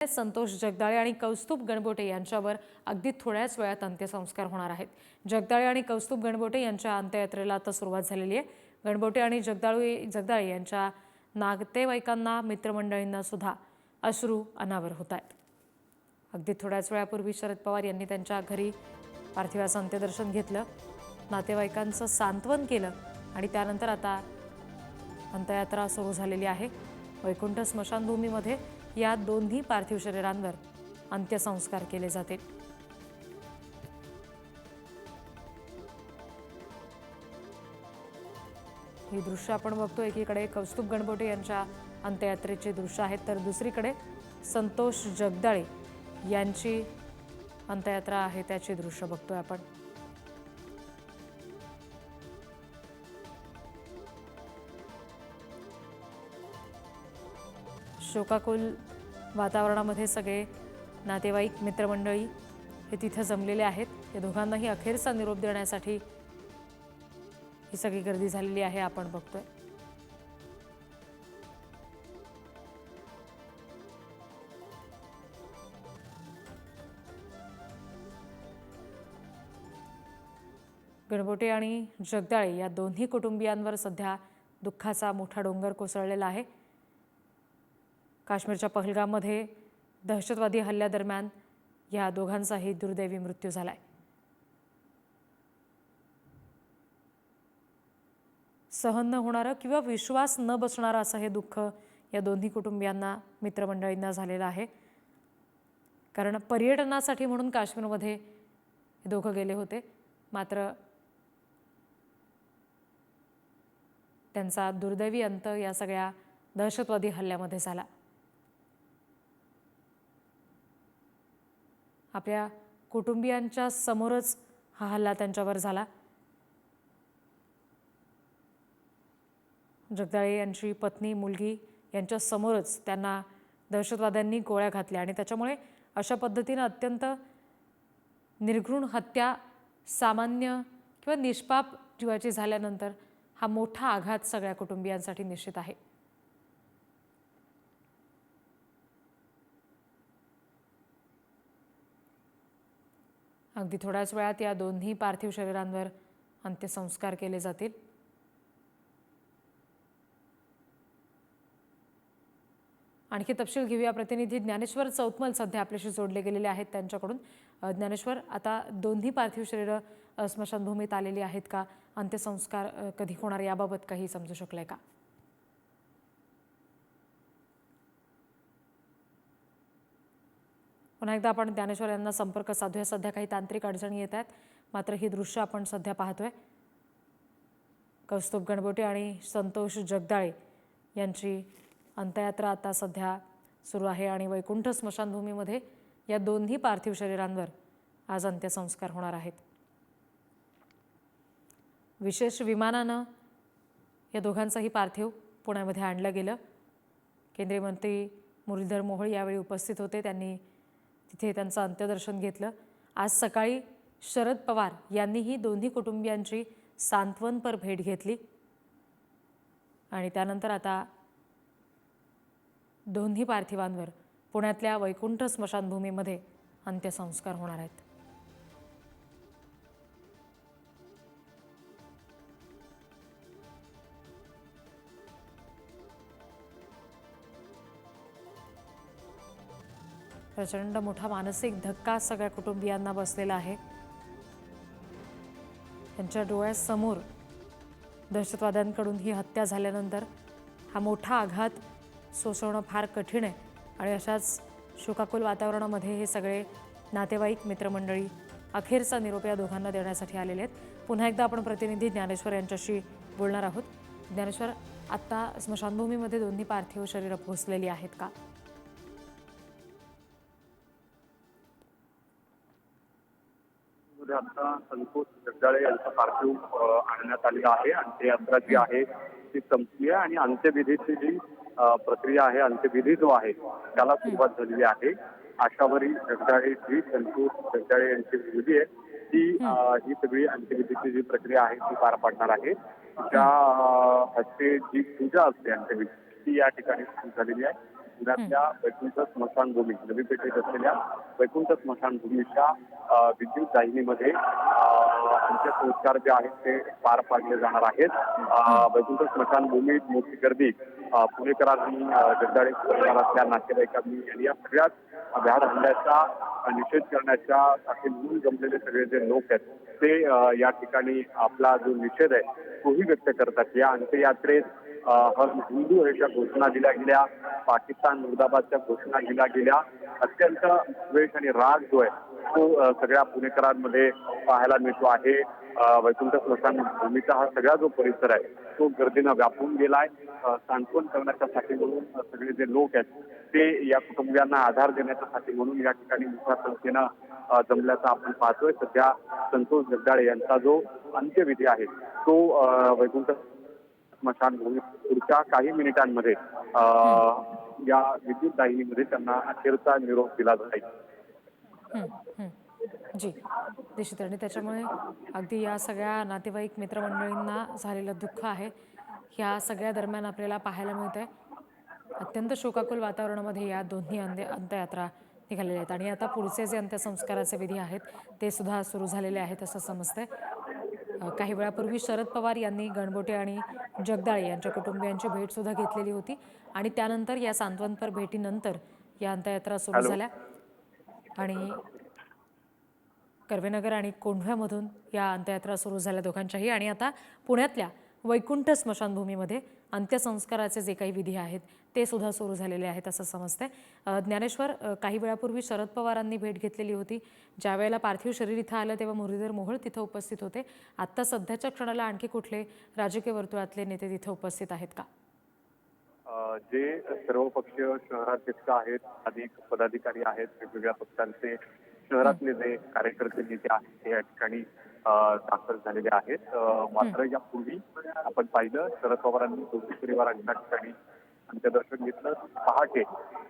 संतोष जगदाळे आणि कौस्तुभ गणबोटे यांच्यावर अगदी थोड्याच वेळात अंत्यसंस्कार होणार आहेत। जगदाळे आणि कौस्तुभ गणबोटे यांच्या अंत्ययात्रेला आता सुरुवात झालेली आहे। गणबोटे आणि जगदाळे यांच्या नातेवाईकांना, मित्रमंडळींना सुद्धा अश्रू अनावर होत आहेत। अगदी थोड्याच वेळापूर्वी शरद पवार यांनी त्यांच्या घरी पार्थिवाचं अंत्यदर्शन घेतलं, नातेवाईकांचं सांत्वन केलं आणि त्यानंतर आता अंत्ययात्रा सुरू झालेली आहे। वैकुंठ स्मशानभूमीमध्ये या दोन्ही पार्थिव शरीरांवर अंत्यसंस्कार केले जातील। ही दृश्य आपण बघतो, एकीकडे कौस्तुभ गणबोटे यांच्या अंत्ययात्रेची दृश्य आहेत, तर दुसरीकडे संतोष जगदाळे यांची अंत्ययात्रा आहे त्याची दृश्य बघतोय आपण। शोकाकुल वातावरणामध्ये सगळे नातेवाईक, मित्रमंडळी हे तिथे जमलेले आहेत। या दोघांनाही अखेरचा निरोप देण्यासाठी ही सगळी गर्दी झालेली आहे, आपण बघतोय। गणबोटे आणि जगदाळे या दोन्ही कुटुंबियांवर सध्या दुःखाचा मोठा डोंगर कोसळलेला आहे। काश्मीरच्या पहलगाममध्ये दहशतवादी हल्ल्यादरम्यान या दोघांचाही दुर्दैवी मृत्यू झालाय। सहन न होणारं किंवा विश्वास न बसणारं असं हे दुःख या दोन्ही कुटुंबियांना, मित्रमंडळींना झालेलं आहे। कारण पर्यटनासाठी म्हणून काश्मीरमध्ये हे दोघं गेले होते, मात्र त्यांचा दुर्दैवी अंत या सगळ्या दहशतवादी हल्ल्यामध्ये झाला। आपल्या कुटुंबियांच्या समोरच हा हल्ला त्यांच्यावर झाला। जगदाळे यांची पत्नी, मुलगी यांच्या समोरच त्यांना दहशतवाद्यांनी गोळ्या घातल्या आणि त्याच्यामुळे अशा पद्धतीने अत्यंत निर्घृण हत्या सामान्य किंवा निष्पाप जीवाची झाल्यानंतर हा मोठा आघात सगळ्या कुटुंबियांसाठी निश्चित आहे। अगदी थोड्याच वेळात या दोन्ही पार्थिव शरीरांवर अंत्यसंस्कार केले जातील। आणखी तपशील घेऊया, प्रतिनिधी ज्ञानेश्वर चौतमल सध्या आपल्याशी जोडले गेलेले आहेत त्यांच्याकडून। ज्ञानेश्वर, आता दोन्ही पार्थिव शरीरं स्मशानभूमीत आलेली आहेत का? अंत्यसंस्कार कधी होणार याबाबत काही समजू शकलंय का? पुन्हा एकदा आपण ज्ञानेश्वर यांना संपर्क साधूया। सध्या काही तांत्रिक अडचणी येत आहेत, मात्र ही दृश्य आपण सध्या पाहतोय। कौस्तुभ गणबोटे आणि संतोष जगदाळे यांची अंत्ययात्रा आता सध्या सुरू आहे आणि वैकुंठ स्मशानभूमीमध्ये या दोन्ही पार्थिव शरीरांवर आज अंत्यसंस्कार होणार आहेत। विशेष विमानानं या दोघांचंही पार्थिव पुण्यामध्ये आणलं गेलं। केंद्रीय मंत्री मुरलीधर मोहोळ यावेळी उपस्थित होते, त्यांनी तिथे त्यांचं अंत्यदर्शन घेतलं। आज सकाळी शरद पवार यांनीही दोन्ही कुटुंबियांची सांत्वनपर भेट घेतली आणि त्यानंतर आता दोन्ही पार्थिवांवर पुण्यातल्या वैकुंठ स्मशानभूमीमध्ये अंत्यसंस्कार होणार आहेत। प्रचंड मोठा मानसिक धक्का सगळ्या कुटुंबियांना बसलेला आहे। त्यांच्या डोळ्यासमोर दहशतवाद्यांकडून ही हत्या झाल्यानंतर हा मोठा आघात सोसवणं फार कठीण आहे आणि अशाच शोकाकुल वातावरणामध्ये हे सगळे नातेवाईक, मित्रमंडळी अखेरचा निरोप या दोघांना देण्यासाठी आलेले आहेत। पुन्हा एकदा आपण प्रतिनिधी ज्ञानेश्वर यांच्याशी बोलणार आहोत। ज्ञानेश्वर, आता स्मशानभूमीमध्ये दोन्ही पार्थिव शरीरं पोहोचलेली आहेत का? आता संतोष जगदाळे यांचा पार्थिव आणण्यात आलेला आहे। अंत्ययात्रा जी आहे ती संपली आहे आणि अंत्यविधीची जी प्रक्रिया आहे, अंत्यविधी जो आहे त्याला सुरुवात झालेली आहे। आशावरी जगदाळे जी संतोष जगदाळे यांची मुलगी आहे ती ही सगळी अंत्यविधीची जी प्रक्रिया आहे ती पार पाडणार आहे। तिच्या हस्ते जी पूजा असते अंत्यविधी ती या ठिकाणी सुरू झालेली आहे। पुण्यातल्या वैकुंठ स्मशानभूमी नवी पेठेत असलेल्या वैकुंठ स्मशानभूमीच्या विद्युत दाहिनीमध्ये अंत्यसंस्कार जे आहेत ते पार पाडले जाणार आहेत. वैकुंठ स्मशानभूमीत मोठी गर्दी पुणेकरांनी, जगदाळे परिवारातल्या नातेवाईकांनी आणि या सगळ्याच भ्याड हल्ल्याचा निषेध करण्यासाठी म्हणून जमलेले सगळे जे लोक आहेत ते या ठिकाणी आपला जो निषेध आहे तोही व्यक्त करतात. या अंत्ययात्रेत हर हिंदू ह्याच्या घोषणा दिल्या गेल्या, पाकिस्तान मुर्दाबादच्या घोषणा दिल्या गेल्या. अत्यंत द्वेष आणि राग जो आहे तो सगळ्या पुणेकरांमध्ये पाहायला मिळतो आहे. वैकुंठ स्मशानभूमीचा हा सगळा जो परिसर आहे तो गर्दीनं व्यापून गेलाय. सांत्वन करण्याच्यासाठी म्हणून सगळे जे लोक आहेत ते या कुटुंबियांना आधार देण्याच्यासाठी म्हणून या ठिकाणी मोठ्या संख्येनं जमल्याचं आपण पाहतोय. सध्या संतोष जगदाळे यांचा जो अंत्यविधी आहे तो वैकुंठ स्मशानभूमी पुढच्या काही मिनिटांमध्ये या विद्युत दाहिनीमध्ये त्यांना अखेरचा निरोप दिला जाईल. जी निश्चित. आणि त्याच्यामुळे अगदी या सगळ्या नातेवाईक मित्रमंडळींना झालेलं दुःख आहे ह्या सगळ्या दरम्यान आपल्याला पाहायला मिळतंय. अत्यंत शोकाकुल वातावरणामध्ये या दोन्ही अंत्ययात्रा निघालेल्या आहेत आणि आता पुढचे जे अंत्यसंस्काराचे विधी आहेत ते सुद्धा सुरू झालेले आहेत असं समजतंय. काही वेळापूर्वी शरद पवार यांनी गणबोटे आणि जगदाळे यांच्या कुटुंबियांची भेट सुद्धा घेतलेली होती आणि त्यानंतर या सांत्वनपर भेटीनंतर या अंत्ययात्रा सुरू झाल्या आणि कर्वेनगर आणि कोंढव्यामधून या अंत्ययात्रा सुरू झाल्या दोघांच्याही. आणि आता पुण्यातल्या वैकुंठ स्मशानभूमीमध्ये अंत्यसंस्काराचे जे काही विधी आहेत ते सुद्धा सुरू झालेले आहेत असं समजतंय. ज्ञानेश्वर, काही वेळापूर्वी शरद पवारांनी भेट घेतलेली होती. ज्या वेळेला पार्थिव शरीर इथं आलं तेव्हा मुरलीधर मोहोळ तिथं उपस्थित होते. आत्ता सध्याच्या क्षणाला आणखी कुठले राजकीय वर्तुळातले नेते तिथं उपस्थित आहेत का? जे सर्वपक्षीय शहराध्यक्ष आहेत, अनेक पदाधिकारी आहेत, वेगवेगळ्या पक्षांचे शहरातले जे कार्यकर्ते नेते आहेत ते या ठिकाणी दाखल झालेले आहेत. मात्र यापूर्वी आपण पाहिलं शरद पवारांनी दोन्ही परिवारांच्या ठिकाणी अंत्यदर्शन घेतलं. पहाटे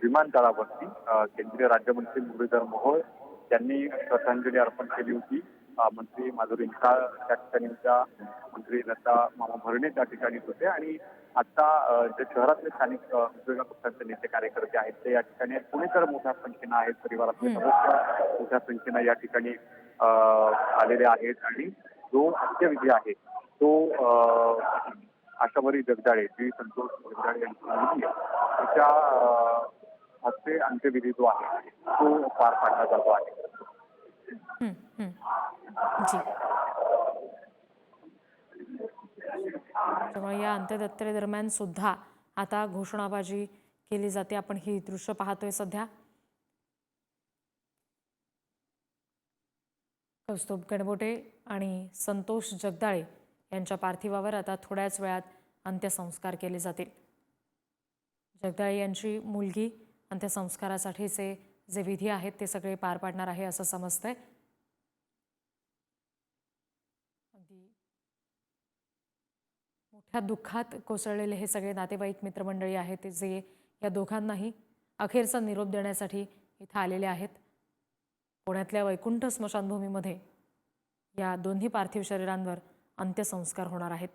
विमानतळावरती केंद्रीय राज्यमंत्री मुरलीधर मोहोळ यांनी श्रद्धांजली अर्पण केली होती. मंत्री माधुरी मिसाळ त्या ठिकाणी होत्या, मंत्री लता मामा भरणे त्या ठिकाणी होते आणि आता जे शहरातले स्थानिक वेगवेगळ्या पक्षांचे नेते कार्यकर्ते आहेत ते या ठिकाणी पुणेकर मोठ्या संख्येनं आहेत, परिवारातले सदस्य मोठ्या संख्येनं या ठिकाणी आलेले आहेत आणि जो अंत्यविधी आहे तो आशावरी जगदाळे, जी संतोष जगदाळे यांची मुलगी आहे त्याच्या हस्ते अंत्यविधी जो आहे तो पार पाडला जातो आहे. जी. त्यामुळे या अंत्ययात्रेदरम्यान सुद्धा आता घोषणाबाजी केली जाते. आपण ही दृश्य पाहतोय सध्या. कौस्तुभ गणबोटे आणि संतोष जगदाळे यांच्या पार्थिवावर आता थोड्याच वेळात अंत्यसंस्कार केले जातील. जगदाळे यांची मुलगी अंत्यसंस्कारासाठीचे जे विधी आहेत ते सगळे पार पाडणार आहे असं समजतंय. मोठ्या दुःखात कोसळलेले हे सगळे नातेवाईक मित्रमंडळी आहेत जे या दोघांनाही अखेरचा निरोप देण्यासाठी इथं आलेले आहेत. पुण्यातल्या वैकुंठ स्मशानभूमीमध्ये या दोन्ही पार्थिव शरीरांवर अंत्यसंस्कार होणार आहेत.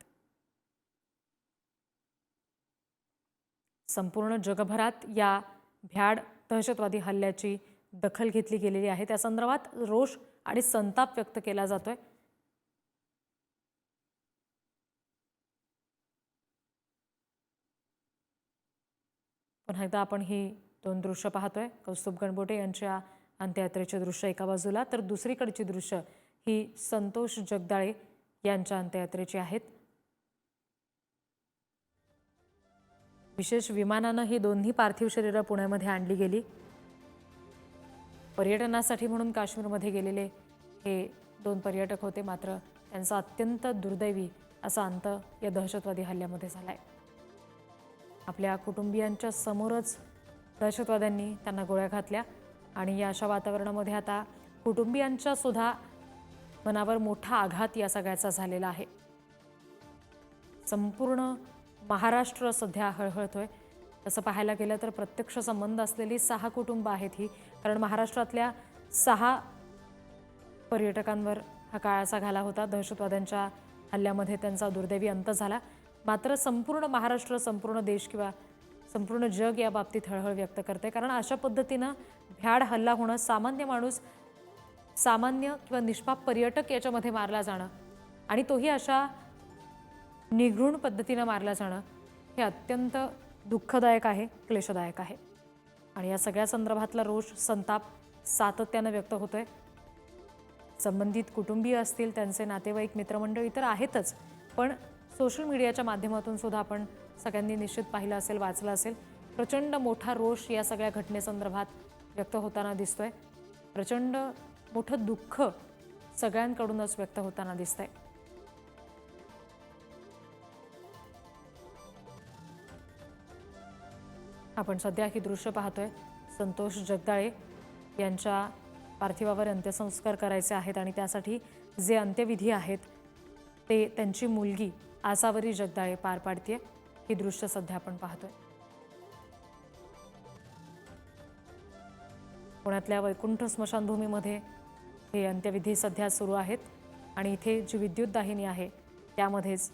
संपूर्ण जगभरात या भ्याड दहशतवादी हल्ल्याची दखल घेतली गेलेली आहे. त्या संदर्भात रोष आणि संताप व्यक्त केला जातोय. पुन्हा एकदा आपण ही दोन दृश्य पाहतोय. कौस्तुभ गणबोटे यांच्या अंत्ययात्रेचे दृश्य एका बाजूला तर दुसरीकडची दृश्य ही संतोष जगदाळे यांच्या अंत्ययात्रेची आहेत. विशेष विमानानं ही दोन्ही पार्थिव शरीरं पुण्यामध्ये आणली गेली. पर्यटनासाठी म्हणून काश्मीरमध्ये गेलेले हे दोन पर्यटक होते, मात्र त्यांचा अत्यंत दुर्दैवी असा अंत या दहशतवादी हल्ल्यामध्ये झालाय. आपल्या कुटुंबियांच्या समोरच दहशतवाद्यांनी त्यांना गोळ्या घातल्या आणि या अशा वातावरणामध्ये आता कुटुंबियांच्या सुद्धा मनावर मोठा आघात या सगळ्याचा झालेला आहे. संपूर्ण महाराष्ट्र सध्या हळहळतोय. तसं पाहायला गेलं तर प्रत्यक्ष संबंध असलेली 6 कुटुंब आहेत ही, कारण महाराष्ट्रातल्या 6 पर्यटकांवर हा काळाचा घाला होता. दहशतवाद्यांच्या हल्ल्यामध्ये त्यांचा दुर्दैवी अंत झाला. मात्र संपूर्ण महाराष्ट्र, संपूर्ण देश किंवा संपूर्ण जग या बाबतीत हळहळ व्यक्त करते, कारण अशा पद्धतीनं भ्याड हल्ला होणं, सामान्य माणूस, सामान्य किंवा निष्पाप पर्यटक याच्यामध्ये मारला जाणं आणि तोही अशा निघृण पद्धतीनं मारला जाणं हे अत्यंत दुःखदायक आहे, क्लेशदायक आहे. आणि या सगळ्या संदर्भातला रोष, संताप सातत्यानं व्यक्त होतोय. संबंधित कुटुंबीय असतील, त्यांचे नातेवाईक, मित्रमंडळी तर आहेतच, पण सोशल मीडियाच्या माध्यमातून सुद्धा आपण सगळ्यांनी निश्चित पाहिलं असेल, वाचलं असेल. प्रचंड मोठा रोष या सगळ्या घटनेसंदर्भात व्यक्त होताना दिसतोय. प्रचंड मोठं दुःख सगळ्यांकडूनच व्यक्त होताना दिसतंय. आपण सध्या ही दृश्य पाहतोय. संतोष जगदाळे यांच्या पार्थिवावर अंत्यसंस्कार करायचे आहेत आणि त्यासाठी जे अंत्यविधी आहेत ते त्यांची मुलगी आसावरी जगदाळे पार पाडतीये. ही दृश्य सध्या आपण पाहतोय. पुण्यातल्या वैकुंठ स्मशानभूमीमध्ये हे अंत्यविधी सध्या सुरू आहेत आणि इथे जी विद्युत दाहिनी आहे त्यामध्येच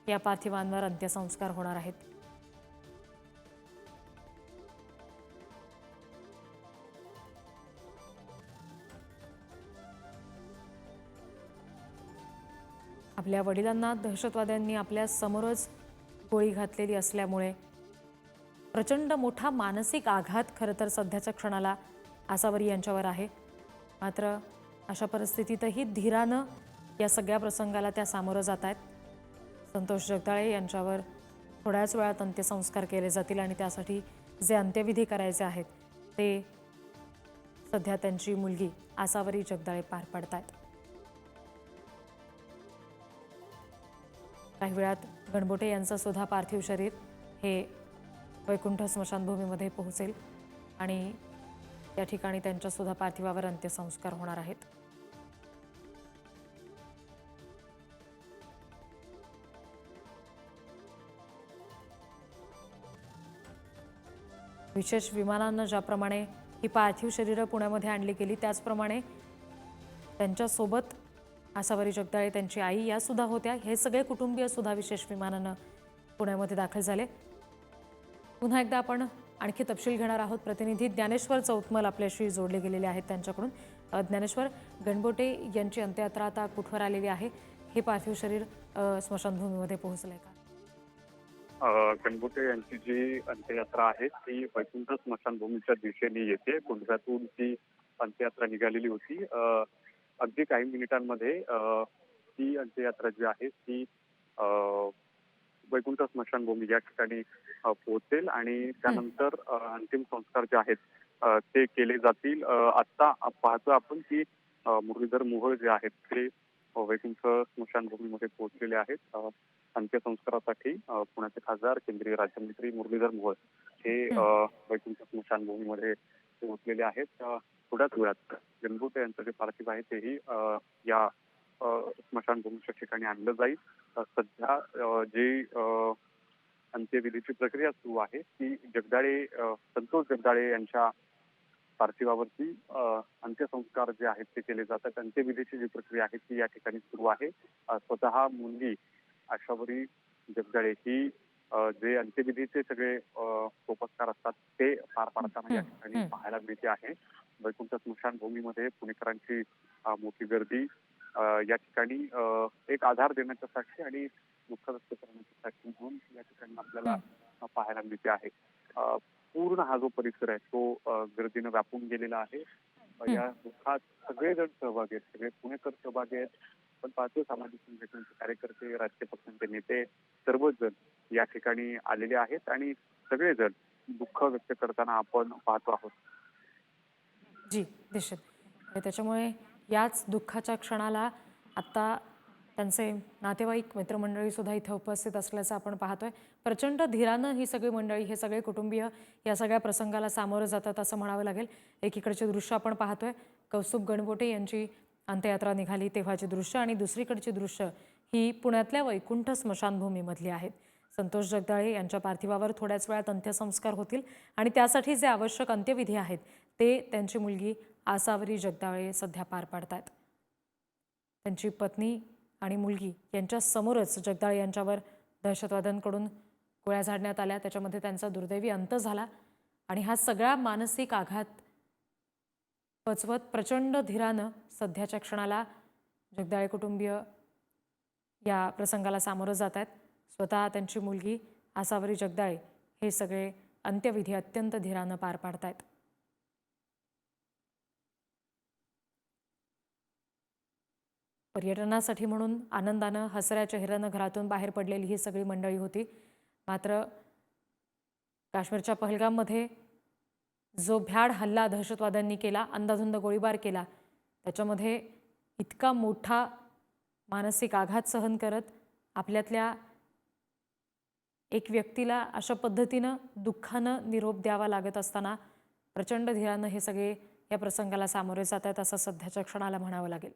या पार्थिवांवर अंत्यसंस्कार होणार आहेत. आपल्या वडिलांना दहशतवाद्यांनी आपल्या समोरच गोळी घातलेली असल्यामुळे प्रचंड मोठा मानसिक आघात खरं तर सध्याच्या क्षणाला आसावरी यांच्यावर आहे. मात्र अशा परिस्थितीतही धीरानं या सगळ्या प्रसंगाला त्या सामोरं जात आहेत. संतोष जगदाळे यांच्यावर थोड्याच वेळात अंत्यसंस्कार केले जातील आणि त्यासाठी जे अंत्यविधी करायचे आहेत ते सध्या त्यांची मुलगी आसावरी जगदाळे पार पाडतायत. काही वेळात गणबोटे यांचं सुद्धा पार्थिव शरीर हे वैकुंठ स्मशानभूमीमध्ये पोहोचेल आणि त्या ठिकाणी त्यांच्यासुद्धा पार्थिवावर अंत्यसंस्कार होणार आहेत. विशेष विमानानं ज्याप्रमाणे ही पार्थिव शरीरं पुण्यामध्ये आणली गेली त्याचप्रमाणे त्यांच्यासोबत आसावरी जगदाळे, त्यांची आई या सुद्धा होत्या. हे सगळे कुटुंबीय सुद्धा विशेष विमानानं पुण्यामध्ये दाखल झाले. पुन्हा एकदा आपण आणखी तपशील घेणार आहोत. प्रतिनिधी ज्ञानेश्वर चौतमल आपल्याशी जोडले गेलेले आहेत त्यांच्याकडून. ज्ञानेश्वर, गणबोटे यांची अंत्ययात्रा आता कुठवर आलेली आहे? हे पार्थिव शरीर स्मशानभूमीमध्ये पोहोचलंय का? गणबोटे यांची जी अंत्ययात्रा आहे ती वैकुंठ स्मशानभूमीच्या दिशेने येते. कुंडव्यातून ती अंत्ययात्रा निघालेली होती. अगदी काही मिनिटांमध्ये ती अंत्ययात्रा जी आहे ती वैकुंठ स्मशानभूमी या ठिकाणी पोहोचेल आणि त्यानंतर अंतिम संस्कार जे आहेत ते केले जातील. आता पाहतो आपण की मुरलीधर मोहोळ जे आहेत ते वैकुंठ स्मशानभूमीमध्ये पोहोचलेले आहेत. अंत्यसंस्कारासाठी पुण्याचे खासदार, केंद्रीय राज्यमंत्री मुरलीधर मोहोळ हे वैकुंठ स्मशानभूमीमध्ये पोहोचलेले आहेत. थोड्याच वेळात गणबोटे यांचं जे पार्थिव आहे तेही या स्मशानभूमीच्या ठिकाणी आणलं जाईल. सध्या जे अंत्यविधीची प्रक्रिया सुरू आहे ती जगदाळे, संतोष जगदाळे यांच्या पार्थिवावरती अंत्यसंस्कार जे आहेत ते केले जातात. अंत्यविधीची जी प्रक्रिया आहे ती या ठिकाणी सुरू आहे. स्वतः मुलगी आसावरी जगदाळे ही जे अंत्यविधीचे सगळे सोपस्कार असतात ते पार पाडताना या ठिकाणी पाहायला मिळते आहे. वैकुंठ स्मशानभूमीमध्ये पुणेकरांची मोठी गर्दी या ठिकाणी एक आधार देण्याच्यासाठी आणि दुःख व्यक्त करण्याच्यासाठी म्हणून या ठिकाणी आपल्याला पाहायला मिळते आहे. पूर्ण हा जो परिसर आहे तो गर्दीनं व्यापून गेलेला आहे. या दुःखात सगळेजण सहभागी आहेत, सगळे पुणेकर सहभागी आहेत. पण पाहतो सामाजिक संघटनांचे कार्यकर्ते, राजकीय पक्षांचे नेते सर्वच जण या ठिकाणी आलेले आहेत आणि सगळेजण दुःख व्यक्त करताना आपण पाहतो आहोत. जी, निश्चित. त्याच्यामुळे याच दुःखाच्या क्षणाला आत्ता त्यांचे नातेवाईक, मित्रमंडळी सुद्धा इथे उपस्थित असल्याचं आपण पाहतोय. प्रचंड धीरानं ही सगळी मंडळी, हे सगळे कुटुंबीय या सगळ्या प्रसंगाला सामोरं जातात असं म्हणावं लागेल. एकीकडचे दृश्य आपण पाहतोय, कौस्तुभ गणबोटे यांची अंत्ययात्रा निघाली तेव्हाची दृश्य आणि दुसरीकडची दृश्य ही पुण्यातल्या वैकुंठ स्मशानभूमीमधली आहेत. संतोष जगदाळे यांच्या पार्थिवावर थोड्याच वेळात अंत्यसंस्कार होतील आणि त्यासाठी जे आवश्यक अंत्यविधी आहेत ते त्यांची मुलगी आसावरी जगदाळे सध्या पार पाडतायत. त्यांची पत्नी आणि मुलगी यांच्या समोरच जगदाळे यांच्यावर दहशतवाद्यांकडून गोळ्या झाडण्यात आल्या, त्याच्यामध्ये त्यांचा दुर्दैवी अंत झाला आणि हा सगळा मानसिक आघात पचवत प्रचंड धीरानं सध्याच्या क्षणाला जगदाळे कुटुंबीय या प्रसंगाला सामोरं जात आहेत. स्वतः त्यांची मुलगी आसावरी जगदाळे हे सगळे अंत्यविधी अत्यंत धीरानं पार पाडतायत. पर्यटनासाठी म्हणून आनंदानं हसऱ्या चेहऱ्यानं घरातून बाहेर पडलेली ही सगळी मंडळी होती. मात्र काश्मीरच्या पहलगाममध्ये जो भ्याड हल्ला दहशतवाद्यांनी केला, अंधाधुंद गोळीबार केला, त्याच्यामध्ये इतका मोठा मानसिक आघात सहन करत आपल्यातल्या एक व्यक्तीला अशा पद्धतीनं दुःखानं निरोप द्यावा लागत असताना प्रचंड धीरानं हे सगळे या प्रसंगाला सामोरे जात आहेत असं सध्याच्या क्षणाला म्हणावं लागेल.